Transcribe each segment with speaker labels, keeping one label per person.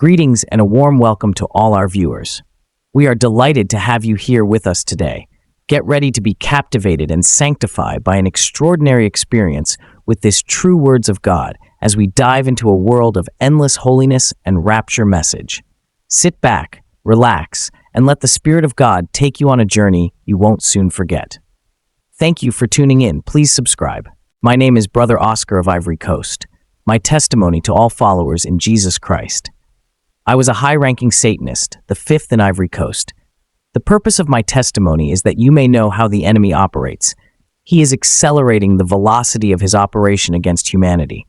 Speaker 1: Greetings and a warm welcome to all our viewers. We are delighted to have you here with us today. Get ready to be captivated and sanctified by an extraordinary experience with this true words of God as we dive into a world of endless holiness and rapture message. Sit back, relax, and let the Spirit of God take you on a journey you won't soon forget. Thank you for tuning in. Please subscribe. My name is Brother Oscar of Ivory Coast. My testimony to all followers in Jesus Christ. I was a high-ranking Satanist, the fifth in Ivory Coast. The purpose of my testimony is that you may know how the enemy operates. He is accelerating the velocity of his operation against humanity.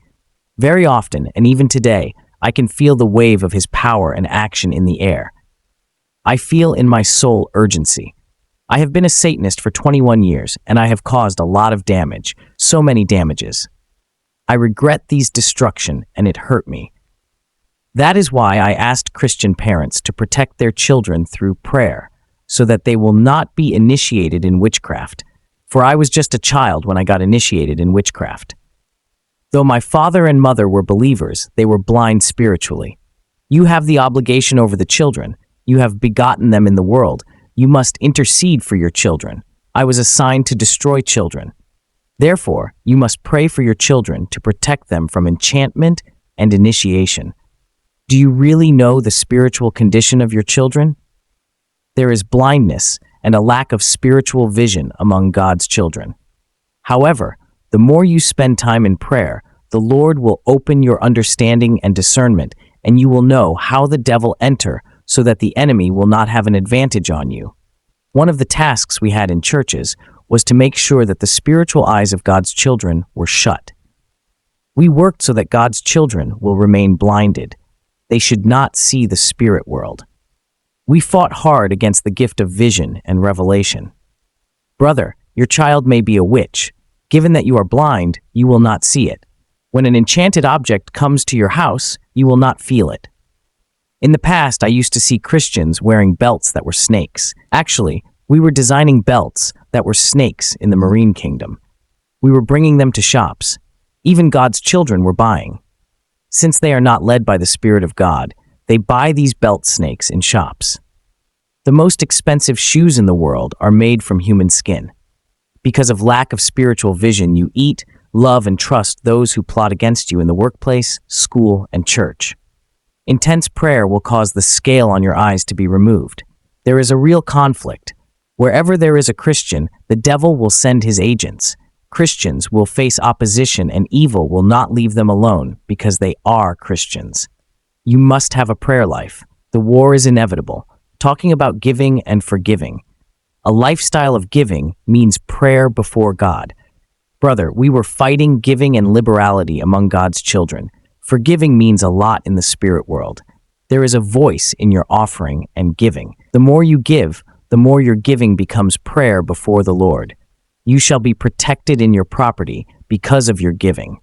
Speaker 1: Very often, and even today, I can feel the wave of his power and action in the air. I feel in my soul urgency. I have been a Satanist for 21 years, and I have caused a lot of damage, so many damages. I regret these destruction, and it hurt me. That is why I asked Christian parents to protect their children through prayer, so that they will not be initiated in witchcraft, for I was just a child when I got initiated in witchcraft. Though my father and mother were believers, they were blind spiritually. You have the obligation over the children. You have begotten them in the world. You must intercede for your children. I was assigned to destroy children. Therefore, you must pray for your children to protect them from enchantment and initiation. Do you really know the spiritual condition of your children? There is blindness and a lack of spiritual vision among God's children. However, the more you spend time in prayer, the Lord will open your understanding and discernment, and you will know how the devil enter so that the enemy will not have an advantage on you. One of the tasks we had in churches was to make sure that the spiritual eyes of God's children were shut. We worked so that God's children will remain blinded. They should not see the spirit world. We fought hard against the gift of vision and revelation. Brother, your child may be a witch. Given that you are blind, you will not see it. When an enchanted object comes to your house, you will not feel it. In the past, I used to see Christians wearing belts that were snakes. Actually, we were designing belts that were snakes in the marine kingdom. We were bringing them to shops. Even God's children were buying. Since they are not led by the Spirit of God, they buy these belt snakes in shops. The most expensive shoes in the world are made from human skin. Because of lack of spiritual vision, you eat, love, and trust those who plot against you in the workplace, school, and church. Intense prayer will cause the scale on your eyes to be removed. There is a real conflict. Wherever there is a Christian, the devil will send his agents. Christians will face opposition, and evil will not leave them alone because they are Christians. You must have a prayer life. The war is inevitable. Talking about giving and forgiving. A lifestyle of giving means prayer before God. Brother, we were fighting giving and liberality among God's children. Forgiving means a lot in the spirit world. There is a voice in your offering and giving. The more you give, the more your giving becomes prayer before the Lord. You shall be protected in your property because of your giving.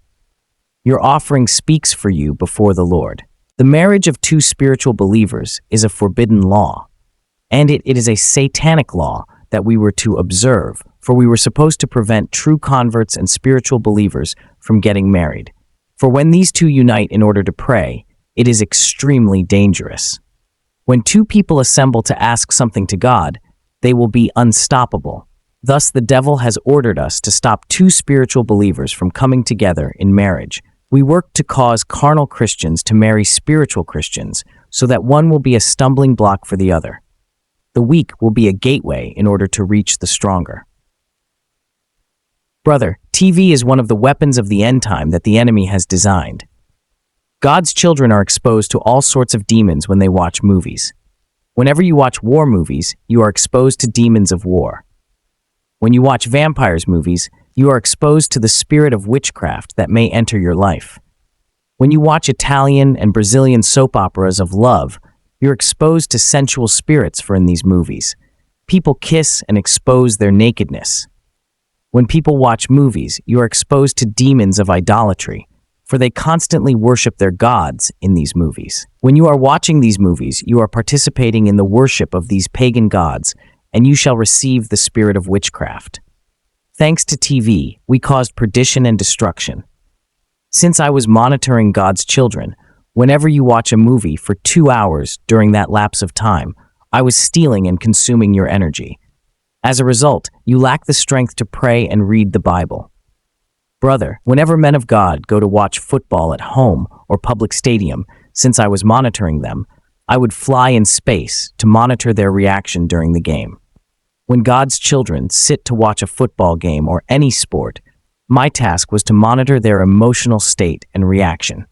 Speaker 1: Your offering speaks for you before the Lord. The marriage of two spiritual believers is a forbidden law, and it is a satanic law that we were to observe, for we were supposed to prevent true converts and spiritual believers from getting married. For when these two unite in order to pray, it is extremely dangerous. When two people assemble to ask something to God, they will be unstoppable. Thus, the devil has ordered us to stop two spiritual believers from coming together in marriage. We work to cause carnal Christians to marry spiritual Christians so that one will be a stumbling block for the other. The weak will be a gateway in order to reach the stronger. Brother, TV is one of the weapons of the end time that the enemy has designed. God's children are exposed to all sorts of demons when they watch movies. Whenever you watch war movies, you are exposed to demons of war. When you watch vampires movies, you are exposed to the spirit of witchcraft that may enter your life. When you watch Italian and Brazilian soap operas of love, you're exposed to sensual spirits for in these movies. People kiss and expose their nakedness. When people watch movies, you are exposed to demons of idolatry, for they constantly worship their gods in these movies. When you are watching these movies, you are participating in the worship of these pagan gods, and you shall receive the spirit of witchcraft. Thanks to TV, we caused perdition and destruction. Since I was monitoring God's children, Whenever you watch a movie for 2 hours during that lapse of time, I was stealing and consuming your energy. As a result, you lack the strength to pray and read the Bible. Brother, whenever men of God go to watch football at home or public stadium, since I was monitoring them, I would fly in space to monitor their reaction during the game. When God's children sit to watch a football game or any sport, my task was to monitor their emotional state and reaction.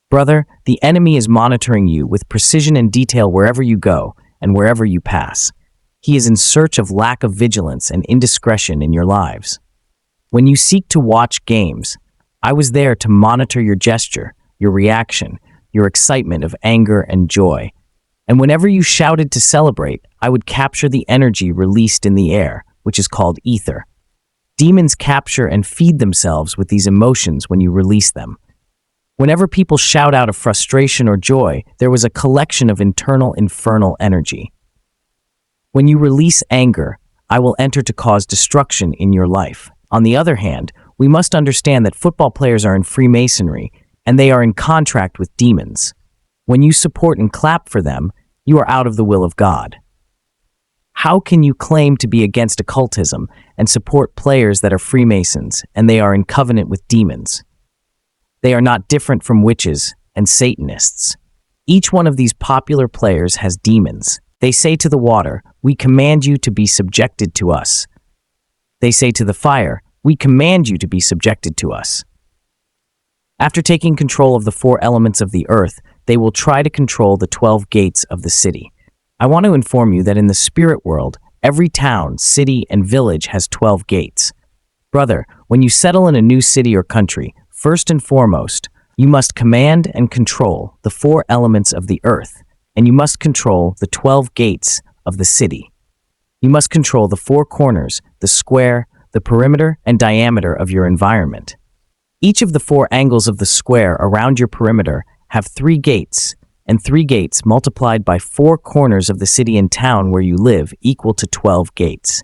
Speaker 1: Brother, the enemy is monitoring you with precision and detail wherever you go and wherever you pass. He is in search of lack of vigilance and indiscretion in your lives. When you seek to watch games, I was there to monitor your gesture, your reaction, your excitement of anger and joy. And whenever you shouted to celebrate, I would capture the energy released in the air, which is called ether. Demons capture and feed themselves with these emotions when you release them. Whenever people shout out of frustration or joy, there was a collection of internal infernal energy. When you release anger, I will enter to cause destruction in your life. On the other hand, we must understand that football players are in Freemasonry, and they are in contract with demons. When you support and clap for them, you are out of the will of God. How can you claim to be against occultism and support players that are Freemasons and they are in covenant with demons? They are not different from witches and Satanists. Each one of these popular players has demons. They say to the water, "We command you to be subjected to us." They say to the fire, "We command you to be subjected to us." After taking control of the 4 elements of the earth, they will try to control the 12 gates of the city. I want to inform you that in the spirit world, every town, city, and village has 12 gates. Brother, when you settle in a new city or country, first and foremost, you must command and control the 4 elements of the earth, and you must control the 12 gates of the city. You must control the 4 corners, the square, the perimeter, and diameter of your environment. Each of the 4 angles of the square around your perimeter have 3 gates, and 3 gates multiplied by 4 corners of the city and town where you live equal to 12 gates.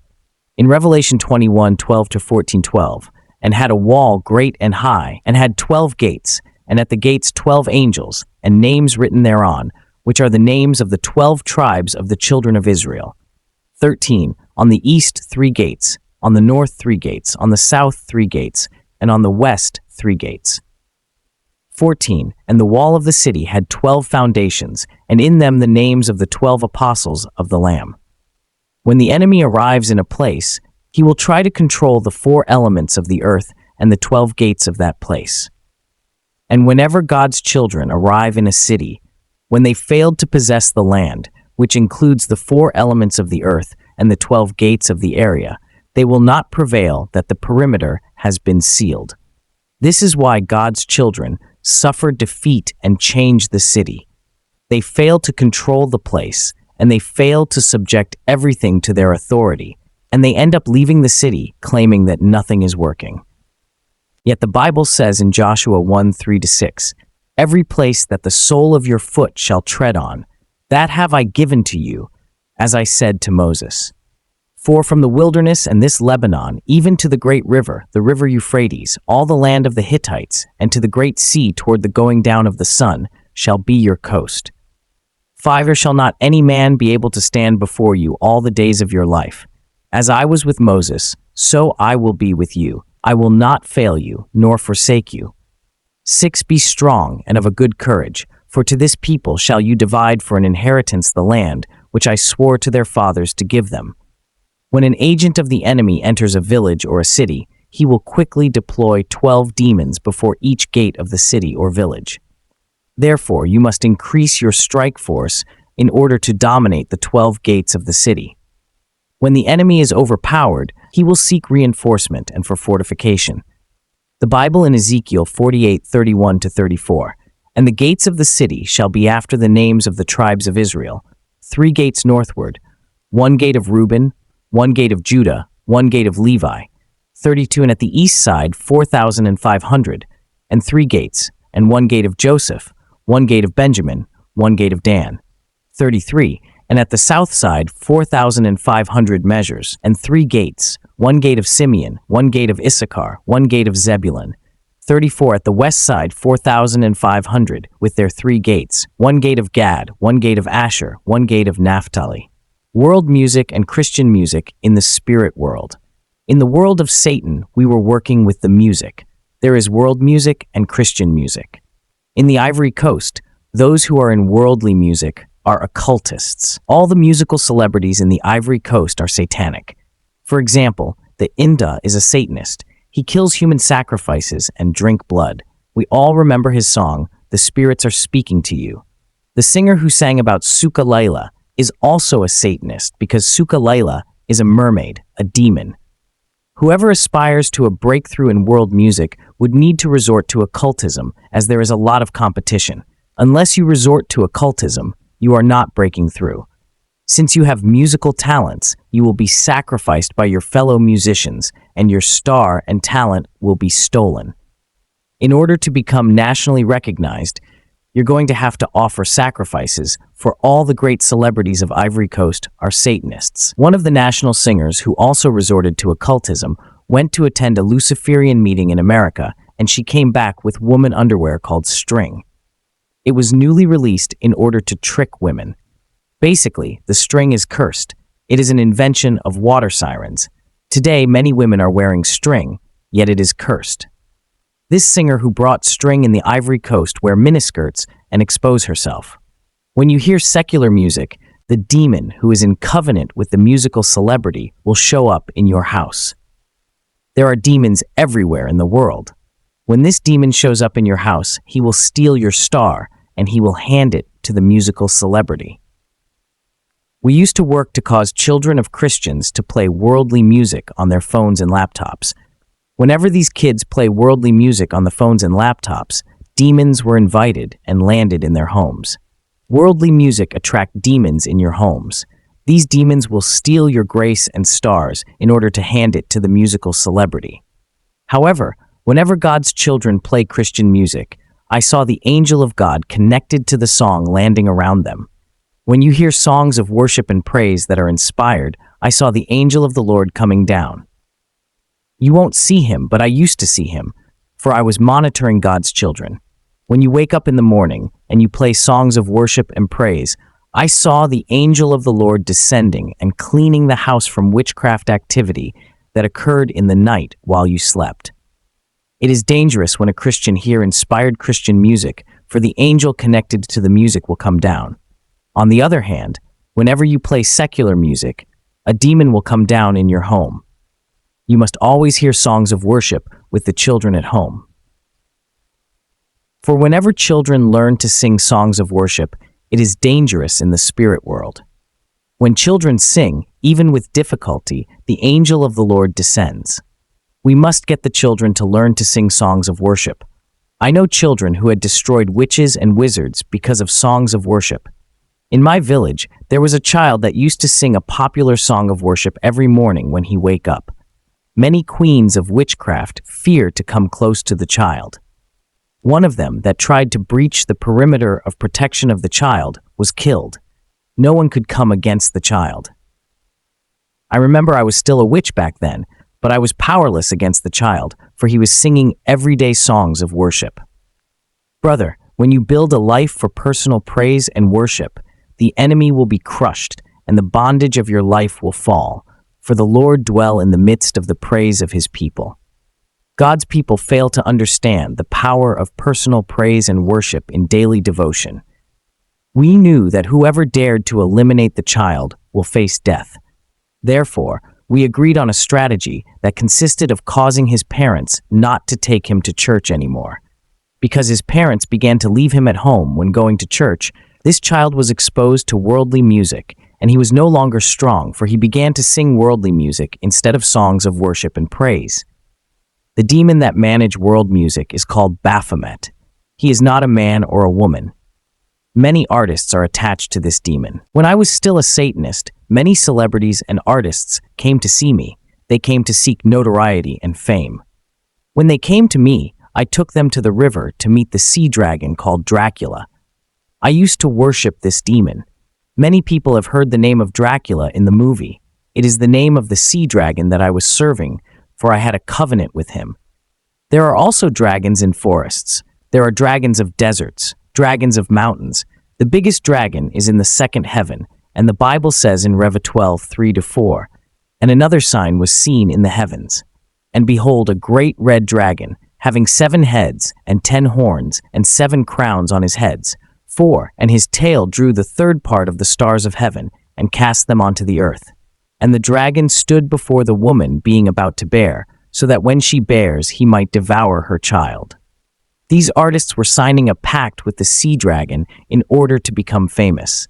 Speaker 1: In Revelation 21:12 to 14:12, and had a wall great and high, and had 12 gates, and at the gates 12 angels, and names written thereon, which are the names of the 12 tribes of the children of Israel. 13. On the east 3 gates, on the north 3 gates, on the south 3 gates, and on the west 3 gates. 14. And the wall of the city had 12 foundations, and in them the names of the 12 apostles of the Lamb. When the enemy arrives in a place, he will try to control the 4 elements of the earth and the 12 gates of that place. And whenever God's children arrive in a city, when they failed to possess the land, which includes the 4 elements of the earth and the 12 gates of the area, they will not prevail that the perimeter has been sealed. This is why God's children suffer defeat and change the city. They fail to control the place, and they fail to subject everything to their authority, and they end up leaving the city claiming that nothing is working. Yet the Bible says in Joshua 1:3-6, "Every place that the sole of your foot shall tread on, that have I given to you, as I said to Moses. For from the wilderness and this Lebanon, even to the great river, the river Euphrates, all the land of the Hittites, and to the great sea toward the going down of the sun, shall be your coast. 5 There shall not any man be able to stand before you all the days of your life. As I was with Moses, so I will be with you. I will not fail you, nor forsake you. 6 Be strong and of a good courage, for to this people shall you divide for an inheritance the land, which I swore to their fathers to give them." When an agent of the enemy enters a village or a city, he will quickly deploy 12 demons before each gate of the city or village. Therefore, you must increase your strike force in order to dominate the 12 gates of the city. When the enemy is overpowered, he will seek reinforcement and for fortification. The Bible in Ezekiel 48:31-34, "And the gates of the city shall be after the names of the tribes of Israel, 3 gates northward, 1 gate of Reuben, 1 gate of Judah, 1 gate of Levi. 32 And at the east side 4,500, and 3 gates, and 1 gate of Joseph, 1 gate of Benjamin, 1 gate of Dan. 33 And at the south side 4,500 measures, and 3 gates, 1 gate of Simeon, 1 gate of Issachar, 1 gate of Zebulun. 34 at the west side, 4,500, with their 3 gates, 1 gate of Gad, 1 gate of Asher, 1 gate of Naphtali. World music and Christian music in the spirit world. In the world of Satan, we were working with the music. There is world music and Christian music. In the Ivory Coast, those who are in worldly music are occultists. All the musical celebrities in the Ivory Coast are satanic. For example, the Inda is a Satanist. He kills human sacrifices and drink blood. We all remember his song, "The Spirits Are Speaking to You." The singer who sang about Suka Layla is also a Satanist because Suka Layla is a mermaid, a demon. Whoever aspires to a breakthrough in world music would need to resort to occultism, as there is a lot of competition. Unless you resort to occultism, you are not breaking through. Since you have musical talents, you will be sacrificed by your fellow musicians, and your star and talent will be stolen. In order to become nationally recognized, you're going to have to offer sacrifices, for all the great celebrities of Ivory Coast are Satanists. One of the national singers who also resorted to occultism went to attend a Luciferian meeting in America, and she came back with woman underwear called string. It was newly released in order to trick women. Basically, the string is cursed. It is an invention of water sirens. Today, many women are wearing string, yet it is cursed. This singer who brought string in the Ivory Coast wear miniskirts and expose herself. When you hear secular music, the demon who is in covenant with the musical celebrity will show up in your house. There are demons everywhere in the world. When this demon shows up in your house, he will steal your star and he will hand it to the musical celebrity. We used to work to cause children of Christians to play worldly music on their phones and laptops. Whenever these kids play worldly music on the phones and laptops, demons were invited and landed in their homes. Worldly music attracts demons in your homes. These demons will steal your grace and stars in order to hand it to the musical celebrity. However, whenever God's children play Christian music, I saw the angel of God connected to the song landing around them. When you hear songs of worship and praise that are inspired, I saw the angel of the Lord coming down. You won't see him, but I used to see him, for I was monitoring God's children. When you wake up in the morning and you play songs of worship and praise, I saw the angel of the Lord descending and cleaning the house from witchcraft activity that occurred in the night while you slept. It is dangerous when a Christian hears inspired Christian music, for the angel connected to the music will come down. On the other hand, whenever you play secular music, a demon will come down in your home. You must always hear songs of worship with the children at home. For whenever children learn to sing songs of worship, it is dangerous in the spirit world. When children sing, even with difficulty, the angel of the Lord descends. We must get the children to learn to sing songs of worship. I know children who had destroyed witches and wizards because of songs of worship. In my village, there was a child that used to sing a popular song of worship every morning when he wake up. Many queens of witchcraft feared to come close to the child. One of them that tried to breach the perimeter of protection of the child was killed. No one could come against the child. I remember I was still a witch back then, but I was powerless against the child, for he was singing everyday songs of worship. Brother, when you build a life for personal praise and worship, the enemy will be crushed, and the bondage of your life will fall, for the Lord dwell in the midst of the praise of his people. God's people fail to understand the power of personal praise and worship in daily devotion. We knew that whoever dared to eliminate the child will face death. Therefore, we agreed on a strategy that consisted of causing his parents not to take him to church anymore. Because his parents began to leave him at home when going to church, this child was exposed to worldly music, and he was no longer strong, for he began to sing worldly music instead of songs of worship and praise. The demon that managed world music is called Baphomet. He is not a man or a woman. Many artists are attached to this demon. When I was still a Satanist, many celebrities and artists came to see me. They came to seek notoriety and fame. When they came to me, I took them to the river to meet the sea dragon called Dracula. I used to worship this demon. Many people have heard the name of Dracula in the movie. It is the name of the sea dragon that I was serving, for I had a covenant with him. There are also dragons in forests. There are dragons of deserts, dragons of mountains. The biggest dragon is in the second heaven, and the Bible says in Rev 12, 3-4, "And another sign was seen in the heavens. And behold, a great red dragon, having 7 heads and 10 horns and 7 crowns on his heads. 4, and his tail drew the third part of the stars of heaven and cast them onto the earth. And the dragon stood before the woman being about to bear, so that when she bears, he might devour her child." These artists were signing a pact with the sea dragon in order to become famous.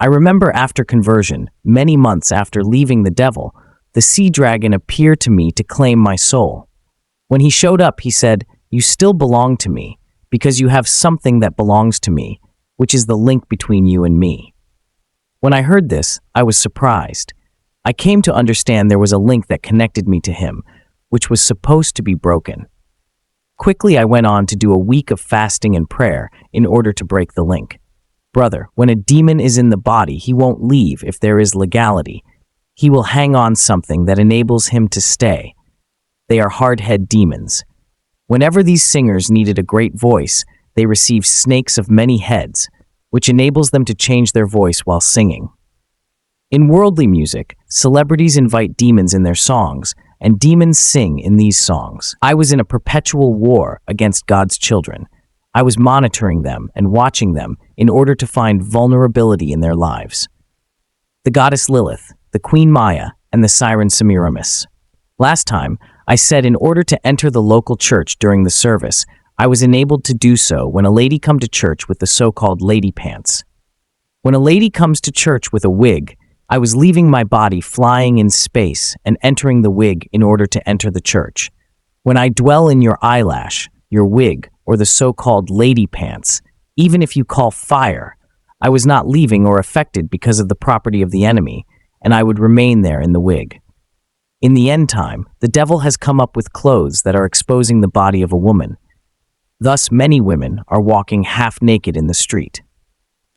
Speaker 1: I remember after conversion, many months after leaving the devil, the sea dragon appeared to me to claim my soul. When he showed up, he said, "You still belong to me, because you have something that belongs to me, which is the link between you and me." When I heard this, I was surprised. I came to understand there was a link that connected me to him, which was supposed to be broken. Quickly, I went on to do a week of fasting and prayer in order to break the link. Brother, when a demon is in the body, he won't leave if there is legality. He will hang on something that enables him to stay. They are hard-head demons. Whenever these singers needed a great voice, they received snakes of many heads, which enables them to change their voice while singing. In worldly music, celebrities invite demons in their songs, and demons sing in these songs. I was in a perpetual war against God's children. I was monitoring them and watching them in order to find vulnerability in their lives. The goddess Lilith, the queen Maya, and the siren Semiramis. Last time, I said in order to enter the local church during the service, I was enabled to do so when a lady come to church with the so-called lady pants. When a lady comes to church with a wig, I was leaving my body flying in space and entering the wig in order to enter the church. When I dwell in your eyelash, your wig, or the so-called lady pants, even if you call fire, I was not leaving or affected because of the property of the enemy, and I would remain there in the wig. In the end time, the devil has come up with clothes that are exposing the body of a woman. Thus, many women are walking half naked in the street.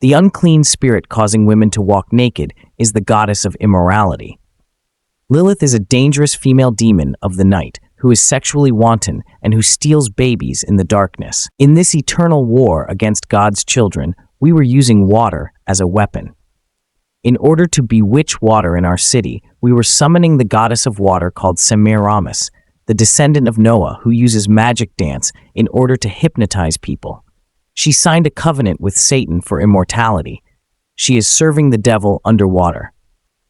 Speaker 1: The unclean spirit causing women to walk naked is the goddess of immorality. Lilith is a dangerous female demon of the night who is sexually wanton and who steals babies in the darkness. In this eternal war against God's children, we were using water as a weapon. In order to bewitch water in our city, we were summoning the goddess of water called Semiramis, the descendant of Noah who uses magic dance in order to hypnotize people. She signed a covenant with Satan for immortality. She is serving the devil underwater.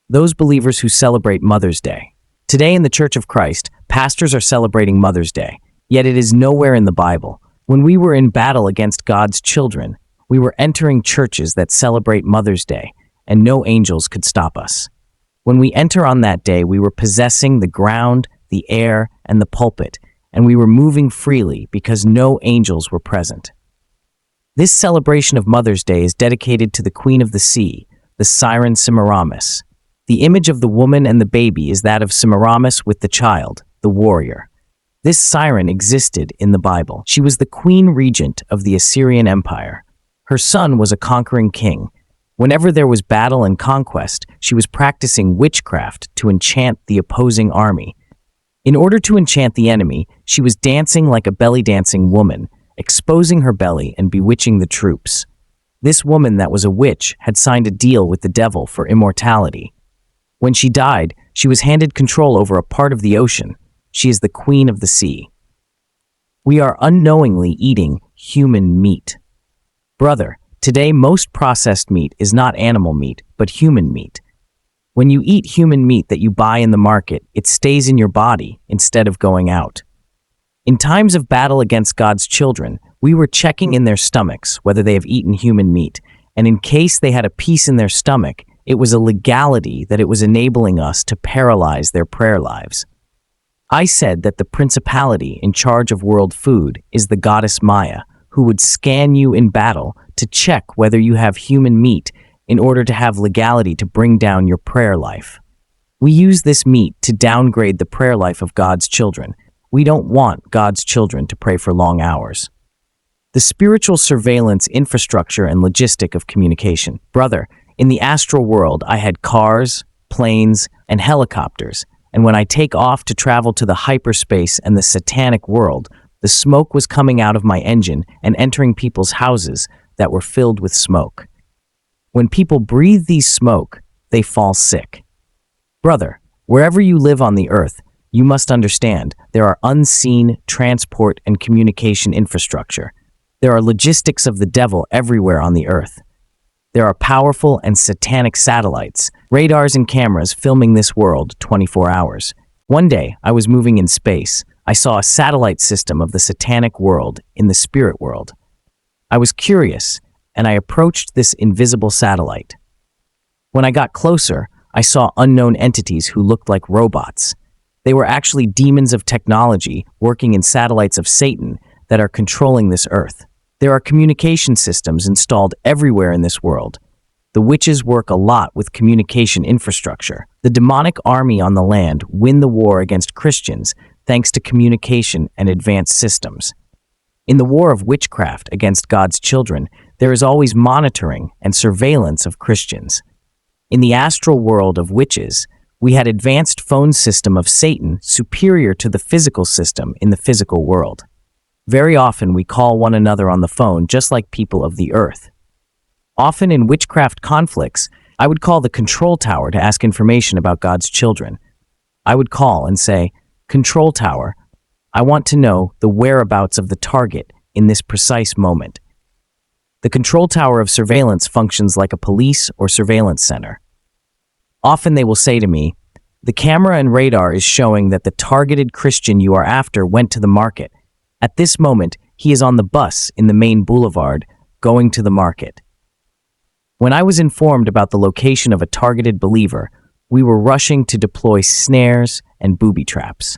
Speaker 1: Those believers who celebrate Mother's Day. Today in the Church of Christ, pastors are celebrating Mother's Day, yet it is nowhere in the Bible. When we were in battle against God's children, we were entering churches that celebrate Mother's Day, and no angels could stop us. When we enter on that day, we were possessing the ground, the air, and the pulpit, and we were moving freely because no angels were present. This celebration of Mother's Day is dedicated to the Queen of the Sea, the siren Semiramis. The image of the woman and the baby is that of Semiramis with the child, the warrior. This siren existed in the Bible. She was the queen regent of the Assyrian Empire. Her son was a conquering king. Whenever there was battle and conquest, she was practicing witchcraft to enchant the opposing army. In order to enchant the enemy, she was dancing like a belly-dancing woman, exposing her belly and bewitching the troops. This woman that was a witch had signed a deal with the devil for immortality. When she died, she was handed control over a part of the ocean. She is the queen of the sea. We are unknowingly eating human meat. Brother, today most processed meat is not animal meat, but human meat. When you eat human meat that you buy in the market, it stays in your body instead of going out. In times of battle against God's children, we were checking in their stomachs whether they have eaten human meat, and in case they had a piece in their stomach, it was a legality that it was enabling us to paralyze their prayer lives. I said that the principality in charge of world food is the goddess Maya, who would scan you in battle to check whether you have human meat in order to have legality to bring down your prayer life. We use this meat to downgrade the prayer life of God's children. We don't want God's children to pray for long hours. The spiritual surveillance infrastructure and logistic of communication. Brother, in the astral world, I had cars, planes, and helicopters, and when I take off to travel to the hyperspace and the satanic world, The smoke was coming out of my engine and entering people's houses that were filled with smoke. When people breathe these smoke, they fall sick. Brother, wherever you live on the earth, you must understand there are unseen transport and communication infrastructure. There are logistics of the devil everywhere on the earth. There are powerful and satanic satellites, radars and cameras filming this world 24 hours. One day, I was moving in space. I saw a satellite system of the satanic world in the spirit world. I was curious, and I approached this invisible satellite. When I got closer, I saw unknown entities who looked like robots. They were actually demons of technology working in satellites of Satan that are controlling this earth. There are communication systems installed everywhere in this world. The witches work a lot with communication infrastructure. The demonic army on the land win the war against Christians thanks to communication and advanced systems. In the war of witchcraft against God's children, there is always monitoring and surveillance of Christians. In the astral world of witches, we had advanced phone system of Satan superior to the physical system in the physical world. Very often we call one another on the phone just like people of the earth. Often in witchcraft conflicts, I would call the control tower to ask information about God's children. I would call and say, "Control tower, I want to know the whereabouts of the target in this precise moment." The control tower of surveillance functions like a police or surveillance center. Often they will say to me, "The camera and radar is showing that the targeted Christian you are after went to the market. At this moment, he is on the bus in the main boulevard going to the market." When I was informed about the location of a targeted believer, we were rushing to deploy snares and booby traps.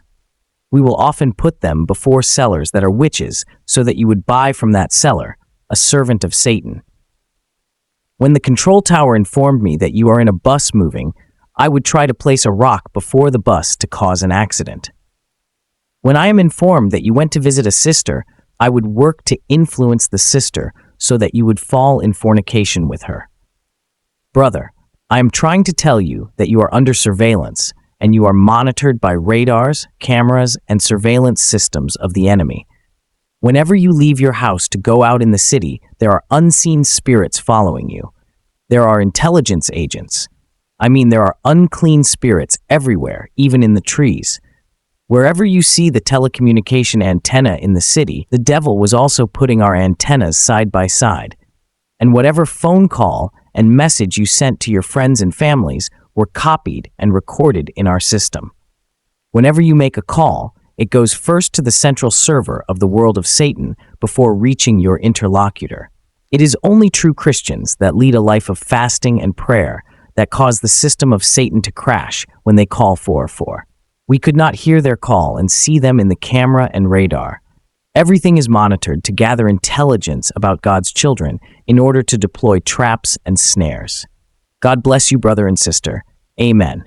Speaker 1: We will often put them before sellers that are witches so that you would buy from that seller, a servant of Satan. When the control tower informed me that you are in a bus moving, I would try to place a rock before the bus to cause an accident. When I am informed that you went to visit a sister, I would work to influence the sister so that you would fall in fornication with her. Brother, I am trying to tell you that you are under surveillance and you are monitored by radars, cameras, and surveillance systems of the enemy. Whenever you leave your house to go out in the city, there are unseen spirits following you. There are intelligence agents. There are unclean spirits everywhere, even in the trees. Wherever you see the telecommunication antenna in the city, the devil was also putting our antennas side by side. And whatever phone call and message you sent to your friends and families were copied and recorded in our system. Whenever you make a call, it goes first to the central server of the world of Satan before reaching your interlocutor. It is only true Christians that lead a life of fasting and prayer that cause the system of Satan to crash when they call 444. We could not hear their call and see them in the camera and radar. Everything is monitored to gather intelligence about God's children in order to deploy traps and snares. God bless you, brother and sister. Amen.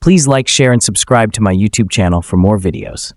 Speaker 1: Please like, share, and subscribe to my YouTube channel for more videos.